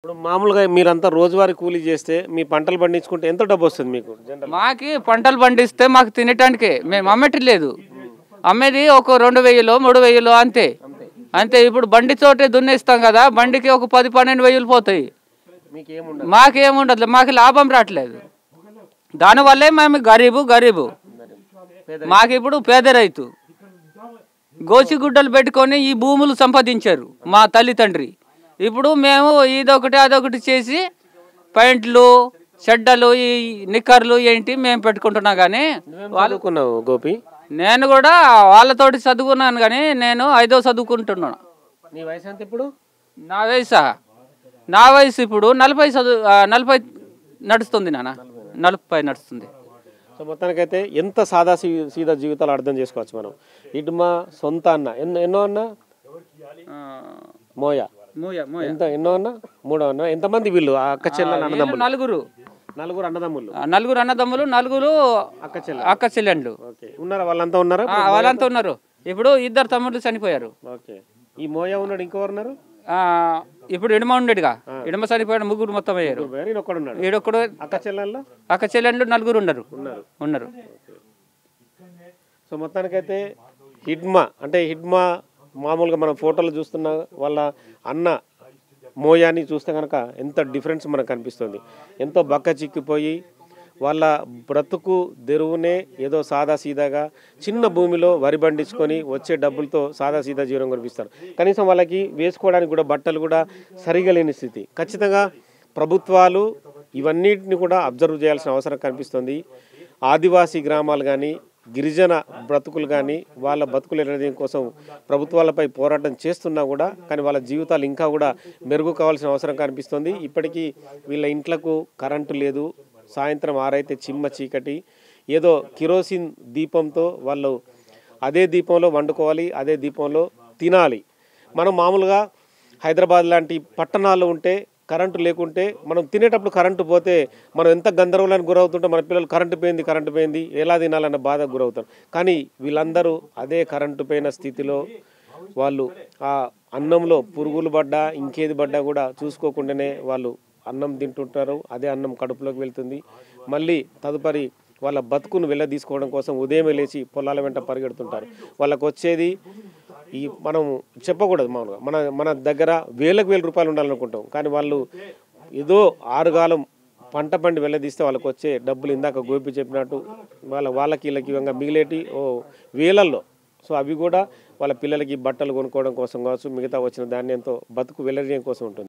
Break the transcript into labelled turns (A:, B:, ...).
A: ఇప్పుడు మామూలుగా మీరంతా రోజువారీ కూలీ చేస్తే మీ పంటలు పండించుకుంటే ఎంత డబ్బు వస్తుంది మీకు జనరల్?
B: మాకి పంటలు పండిస్తే మాకు తినటానికే మేము అమ్మట్లేదు. అమ్మేది ఒక 2000 3000 అంతే అంతే. ఇప్పుడు బండితోటే దున్నేస్తాం కదా, బండికి ఒక 10-12 వేలు పోతాయి.
A: మీకేముండదు.
B: మాకేముండదు, మాకు లాభం రావట్లేదు. దానివల్లే మేము గరీబు. మాకు ఇప్పుడు పేద రైతు గోచిగుడ్డలు పెట్టుకొని ఈ భూములు సంపాదించారు మా తల్లిదండ్రి. ఇప్పుడు మేము ఇదొకటి అదొకటి చేసి పాయింట్లు చెడ్డలు ఈ నిక్కర్లు ఏంటి మేము పెట్టుకుంటున్నా. కానీ
A: వాళ్ళకున్నావు గోపి,
B: నేను కూడా వాళ్ళతోటి చదువుకున్నాను, కానీ నేను 5వ చదువుకుంటున్నాను.
A: నీ వయసు ఎంత ఇప్పుడు?
B: నా వయసు ఇప్పుడు 40 నడుస్తుంది నాన్న, 40 నడుస్తుంది.
A: సో మొత్తానికైతే ఎంత సాదా సీదా జీవితాలు అర్థం చేసుకోవచ్చు మనం. ఇటు మా సొంత అన్న ఎన్నో అన్న మోయ ఎంత ఎన్నో అన్న మూడో అన్న ఎంతమంది వీళ్ళు అక్క చెల్లెలు అన్నదమ్ములు? నలుగురు అన్నదమ్ములు, నలుగురు అక్క చెల్లెండ్లు. ఉన్నారా? వాళ్ళంతా ఉన్నారా?
B: వాళ్ళంతా ఉన్నారు. ఇప్పుడు 2 తమ్ముళ్ళు చనిపోయారు.
A: ఓకే. ఈ మోయ ఉన్నాడు, ఇంకెవరు ఉన్నారు?
B: ఇప్పుడు ఇడమ ఉండేడుగా, ఇడమ చనిపోయాడు, 3 మొత్తం అయ్యారు. ఈడొక్కడు. అక్క చెల్లెండ్లు 4 ఉన్నారు.
A: సో మొత్తానికైతే హిడ్మా మామూలుగా మనం ఫోటోలు చూస్తున్న వాళ్ళ అన్న మోయాని చూస్తే కనుక ఎంత డిఫరెన్స్ మనకు కనిపిస్తుంది. ఎంతో బక్క చిక్కిపోయి వాళ్ళ బ్రతుకు తెరువునే ఏదో సాదా సీదాగా చిన్న భూమిలో వరి పండించుకొని వచ్చే డబ్బులతో సాదా సీదా జీవనం కనిపిస్తారు. కనీసం వాళ్ళకి వేసుకోవడానికి కూడా బట్టలు కూడా సరిగా లేని స్థితి. ఖచ్చితంగా ప్రభుత్వాలు ఇవన్నిటిని కూడా అబ్జర్వ్ చేయాల్సిన అవసరం కనిపిస్తుంది. ఆదివాసీ గ్రామాలు కానీ గిరిజన బ్రతుకులు కానీ వాళ్ళ బతుకులు ఎనడం కోసం ప్రభుత్వాలపై పోరాటం చేస్తున్నా కూడా కానీ వాళ్ళ జీవితాలు ఇంకా కూడా మెరుగు కావాల్సిన అవసరం కనిపిస్తుంది. ఇప్పటికీ వీళ్ళ ఇంట్లకు కరెంటు లేదు. సాయంత్రం 6 అయితే చిమ్మ చీకటి. ఏదో కిరోసిన్ దీపంతో వాళ్ళు అదే దీపంలో వండుకోవాలి, అదే దీపంలో తినాలి. మనం మామూలుగా హైదరాబాద్ లాంటి పట్టణాల్లో ఉంటే కరెంటు లేకుంటే మనం తినేటప్పుడు కరెంటు పోతే మనం ఎంత గందరగోళానికి గురవుతుంటే మన పిల్లలు కరెంటు పోయింది ఎలా తినాలన్న బాధకు గురవుతారు. కానీ వీళ్ళందరూ అదే కరెంటు పోయిన స్థితిలో వాళ్ళు ఆ అన్నంలో పురుగులు పడ్డా ఇంకేది పడ్డా కూడా చూసుకోకుండానే వాళ్ళు అన్నం తింటుంటారు. అదే అన్నం కడుపులోకి వెళ్తుంది. మళ్ళీ తదుపరి వాళ్ళ బతుకును వెళ్ళదీసుకోవడం కోసం ఉదయమే లేచి పొలాల వెంట పరిగెడుతుంటారు. వాళ్ళకు వచ్చేది ఈ మనం చెప్పకూడదు మామూలుగా మన దగ్గర వేలకు రూపాయలు ఉండాలనుకుంటాం. కానీ వాళ్ళు ఏదో 6 కాలం పంట పండి వెళ్ళదీస్తే వాళ్ళకి వచ్చే డబ్బులు ఇందాక గోపి చెప్పినట్టు వాళ్ళకి వీళ్ళకి ఇవంగా మిగిలేటి వేలల్లో. సో అవి కూడా వాళ్ళ పిల్లలకి బట్టలు కొనుక్కోవడం కోసం కావచ్చు, మిగతా వచ్చిన ధాన్యంతో బతుకు వెళ్ళడం కోసం ఉంటుంది.